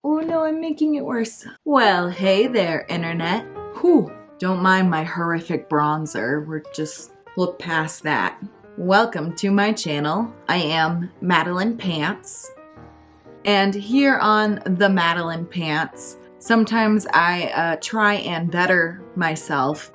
Oh no, I'm making it worse. Well, hey there, internet. Whew, don't mind my horrific bronzer. We're just look past that. Welcome to my channel. I am Madeline Pants. And here on the Madeline Pants, sometimes I try and better myself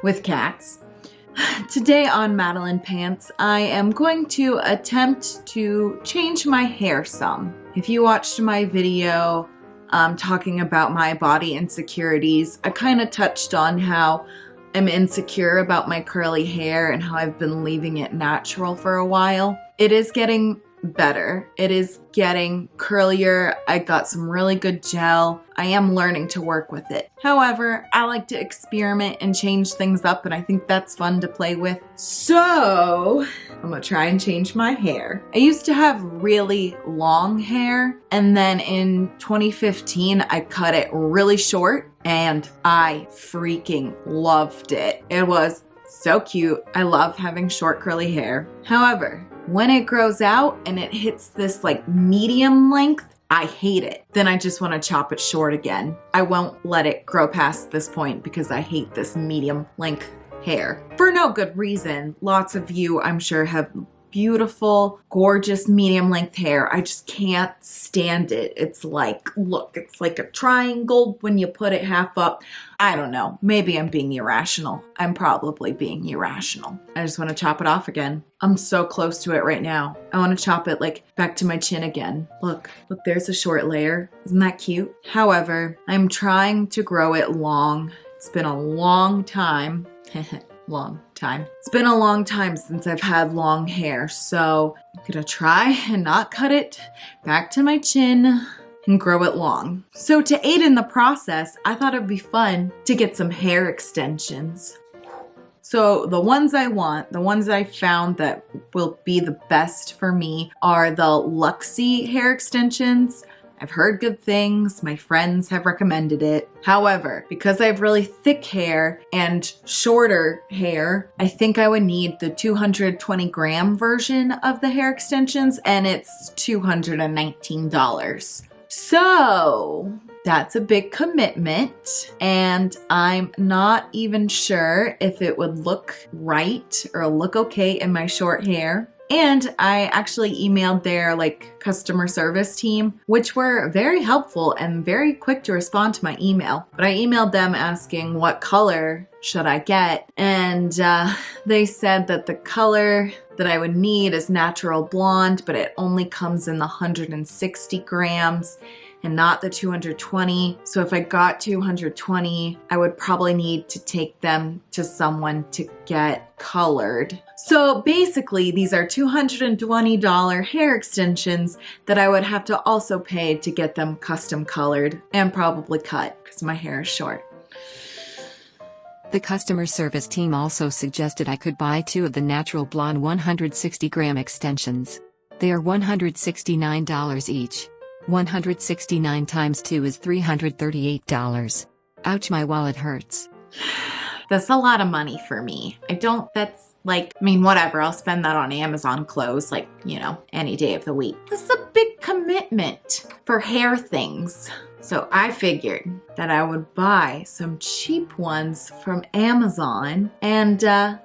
with cats. Today on Madeline Pants, I am going to attempt to change my hair some. If you watched my video talking about my body insecurities, I kind of touched on how I'm insecure about my curly hair and how I've been leaving it natural for a while. It is getting better. It is getting curlier. I got some really good gel. I am learning to work with it. However, I like to experiment and change things up, and I think that's fun to play with. So I'm gonna try and change my hair. I used to have really long hair, and then in 2015 I cut it really short, and I freaking loved it. It was so cute. I love having short curly hair. However, when it grows out and it hits this like medium length, I hate it. Then I just want to chop it short again. I won't let it grow past this point because I hate this medium length hair. For no good reason. Lots of you, I'm sure, have beautiful, gorgeous medium length hair. I just can't stand it. It's like, look, it's like a triangle when you put it half up. I don't know. Maybe I'm being irrational. I'm probably being irrational. I just want to chop it off again. I'm so close to it right now. I want to chop it like back to my chin again. Look, there's a short layer. Isn't that cute? However, I'm trying to grow it long. It's been a long time. It's been a long time since I've had long hair, so I'm gonna try and not cut it back to my chin and grow it long. So to aid in the process, I thought it'd be fun to get some hair extensions. So the ones I want, the ones I found that will be the best for me are the Luxie hair extensions. I've heard good things. My friends have recommended it. However, because I have really thick hair and shorter hair, I think I would need the 220 gram version of the hair extensions, and it's $219. So that's a big commitment, and I'm not even sure if it would look right or look okay in my short hair. And I actually emailed their customer service team, which were very helpful and very quick to respond to my email. But I emailed them asking what color should I get, and they said that the color that I would need is natural blonde, but it only comes in the 160 grams and not the 220. So if I got 220, I would probably need to take them to someone to get colored. So basically, these are $220 hair extensions that I would have to also pay to get them custom colored and probably cut because my hair is short. The customer service team also suggested I could buy 2 of the natural blonde 160 gram extensions. They are $169 each. 169 times 2 is $338. Ouch, my wallet hurts. That's a lot of money for me. Whatever, I'll spend that on Amazon clothes, any day of the week. This is a big commitment for hair things. So I figured that I would buy some cheap ones from Amazon and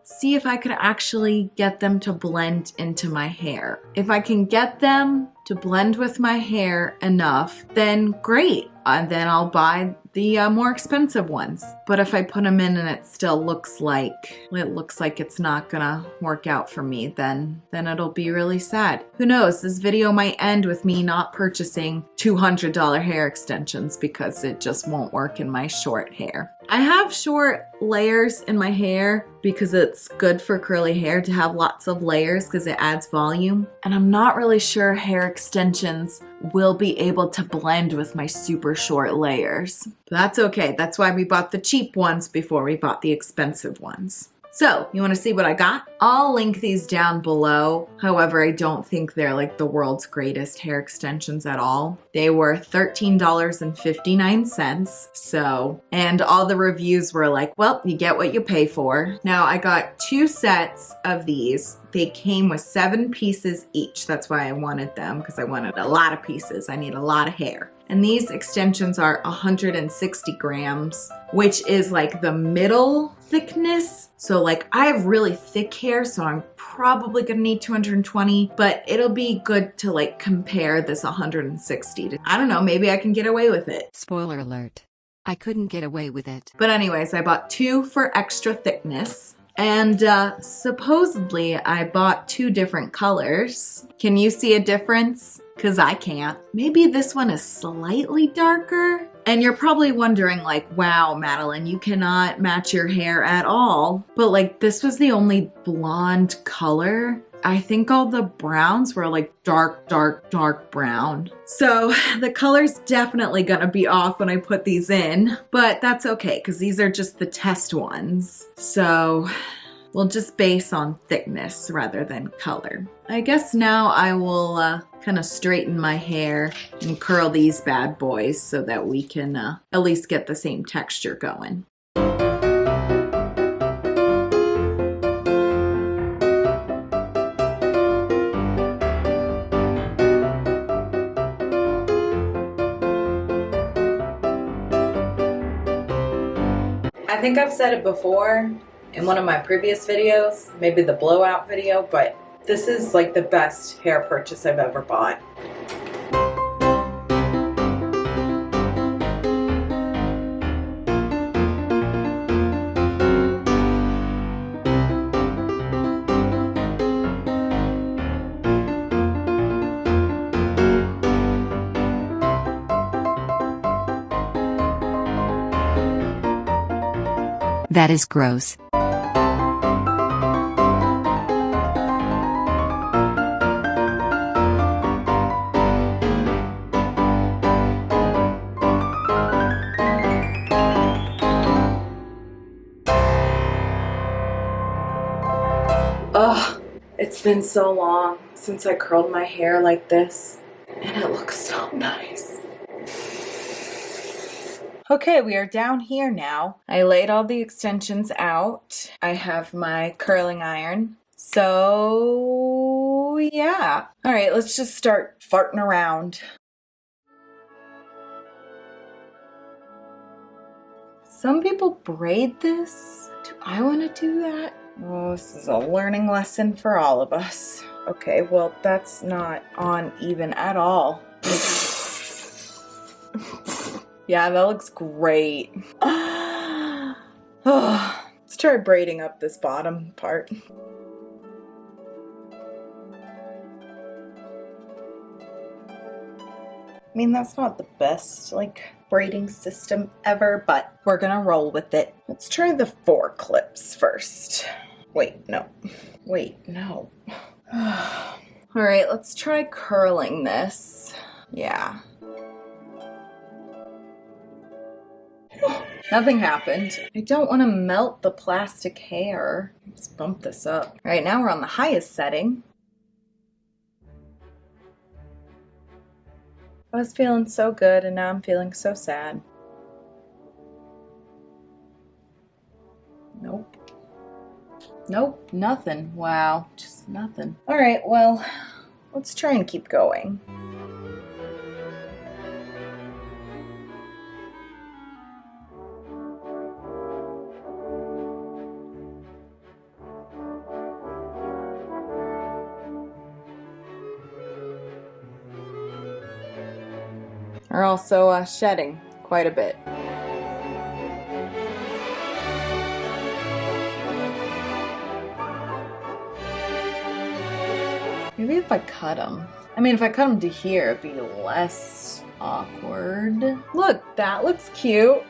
see if I could actually get them to blend into my hair. If I can get them to blend with my hair enough, then great. And then I'll buy the more expensive ones. But if I put them in and it still looks like it's not gonna work out for me, then it'll be really sad. Who knows? This video might end with me not purchasing $200 hair extensions because it just won't work in my short hair. I have short layers in my hair because it's good for curly hair to have lots of layers because it adds volume. And I'm not really sure hair extensions will be able to blend with my super short layers. But that's okay. That's why we bought the cheap ones before we bought the expensive ones. So, you want to see what I got? I'll link these down below. However, I don't think they're the world's greatest hair extensions at all. They were $13.59. So, and all the reviews were well, you get what you pay for. Now, I got 2 sets of these. They came with 7 pieces each. That's why I wanted them, because I wanted a lot of pieces. I need a lot of hair. And these extensions are 160 grams, which is like the middle thickness. So like I have really thick hair, so I'm probably gonna need 220, but it'll be good to like compare this 160 to, I don't know, maybe I can get away with it. Spoiler alert. I couldn't get away with it. But anyways, I bought 2 for extra thickness. And supposedly I bought 2 different colors. Can you see a difference? Because I can't. Maybe this one is slightly darker. And you're probably wondering like, wow, Madeline, you cannot match your hair at all. But like this was the only blonde color. I think all the browns were like dark, dark, dark brown. So the color's definitely gonna be off when I put these in, but that's okay because these are just the test ones. So we'll just base on thickness rather than color. I guess now I will kind of straighten my hair and curl these bad boys so that we can at least get the same texture going. I think I've said it before in one of my previous videos, maybe the blowout video, but this is like the best hair purchase I've ever bought. That is gross. Ugh, it's been so long since I curled my hair like this, and it looks so nice. Okay, we are down here now. I laid all the extensions out. I have my curling iron. So, yeah. All right, let's just start farting around. Some people braid this. Do I want to do that? Oh, this is a learning lesson for all of us. Okay, well, that's not on even at all. Yeah, that looks great. Let's try braiding up this bottom part. I mean, that's not the best, like, braiding system ever, but we're gonna roll with it. Let's try the 4 clips first. Wait, no. Wait, no. All right, let's try curling this. Yeah. Nothing happened. I don't want to melt the plastic hair. Let's bump this up. All right, now we're on the highest setting. I was feeling so good and now I'm feeling so sad. Nope. Nope, nothing. Wow, just nothing. All right, well, let's try and keep going. Are also shedding quite a bit. Maybe if I cut them. I mean, if I cut them to here, it'd be less awkward. Look, that looks cute.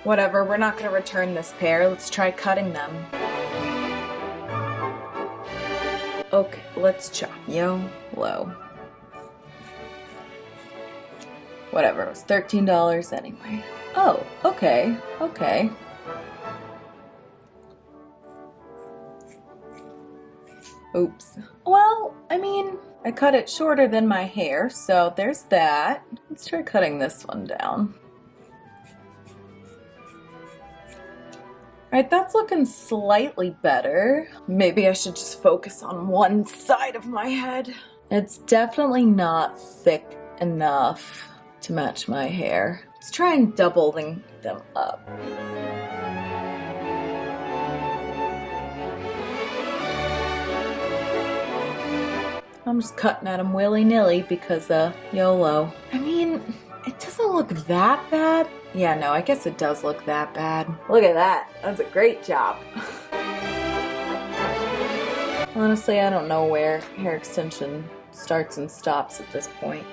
Whatever, we're not gonna return this pair. Let's try cutting them. Okay, let's chop. Yo, low. Whatever, it was $13 anyway. Oh, okay, okay. Oops. Well, I mean, I cut it shorter than my hair, so there's that. Let's try cutting this one down. Alright, that's looking slightly better. Maybe I should just focus on one side of my head. It's definitely not thick enough to match my hair. Let's try and doubling them up. I'm just cutting at them willy-nilly because YOLO. I mean, it doesn't look that bad. Yeah, no, I guess it does look that bad. Look at that. That's a great job. Honestly, I don't know where hair extension starts and stops at this point.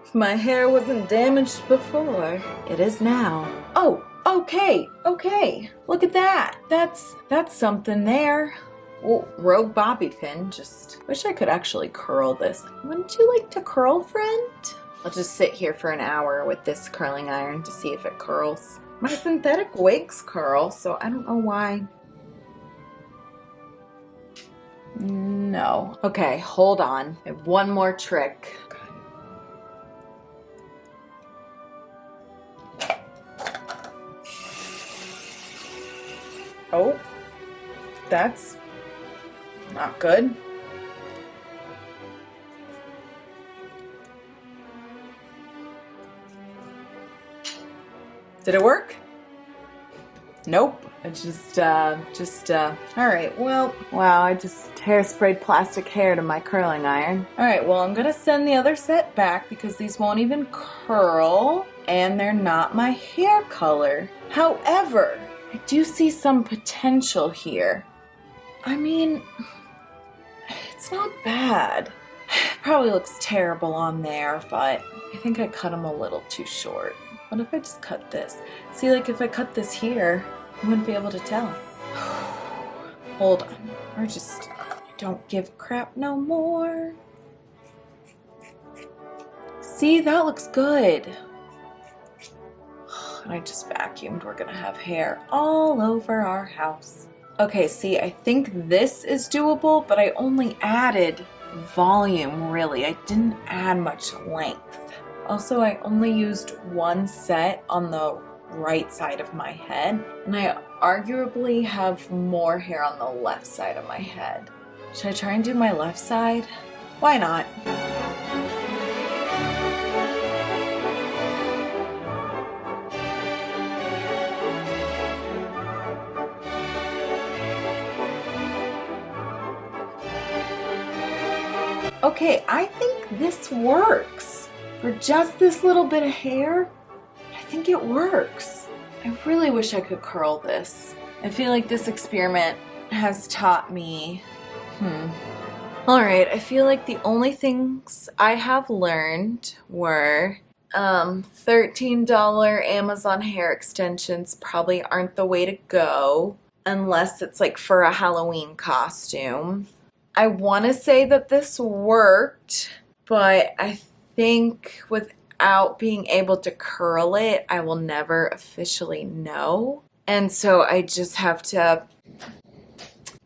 If my hair wasn't damaged before, it is now. Oh, okay. Look at that. That's something there. Oh, rogue bobby pin. Just wish I could actually curl this. Wouldn't you like to curl, friend? I'll just sit here for an hour with this curling iron to see if it curls. My synthetic wigs curl, so I don't know why. No. Okay, hold on. I have one more trick. Oh, that's not good. Did it work? Nope. It's just, all right, well, wow, I just hairsprayed plastic hair to my curling iron. All right, well, I'm gonna send the other set back because these won't even curl and they're not my hair color. However, I do see some potential here. I mean, it's not bad. It probably looks terrible on there, but I think I cut them a little too short. What if I just cut this? See, like if I cut this here, I wouldn't be able to tell. Hold on. Or just don't give crap no more. See, that looks good. And I just vacuumed. We're gonna have hair all over our house. Okay, see, I think this is doable, but I only added volume, really. I didn't add much length. Also, I only used one set on the right side of my head, and I arguably have more hair on the left side of my head. Should I try and do my left side? Why not? Okay, I think this works. For just this little bit of hair, I think it works. I really wish I could curl this. I feel like this experiment has taught me, Alright, I feel like the only things I have learned were $13 Amazon hair extensions probably aren't the way to go unless it's like for a Halloween costume. I want to say that this worked, but I think without being able to curl it, I will never officially know. And so I just have to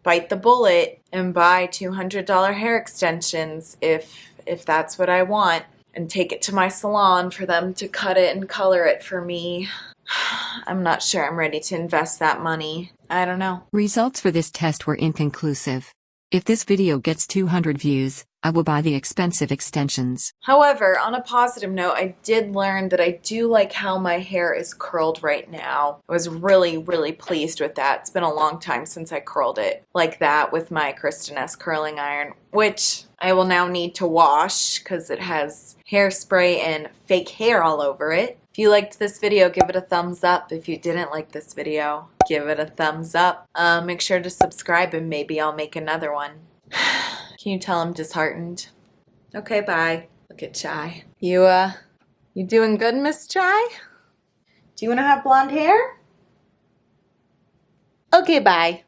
bite the bullet and buy $200 hair extensions if that's what I want, and take it to my salon for them to cut it and color it for me. I'm not sure I'm ready to invest that money. I don't know. Results for this test were inconclusive. If this video gets 200 views, I will buy the expensive extensions. However, on a positive note, I did learn that I do like how my hair is curled right now. I was really, really pleased with that. It's been a long time since I curled it like that with my Kristen S curling iron, which I will now need to wash because it has hairspray and fake hair all over it. If you liked this video, give it a thumbs up. If you didn't like this video, give it a thumbs up. Make sure to subscribe and maybe I'll make another one. Can you tell I'm disheartened? Okay, bye. Look at Chai. You doing good, Miss Chai? Do you want to have blonde hair? Okay, bye.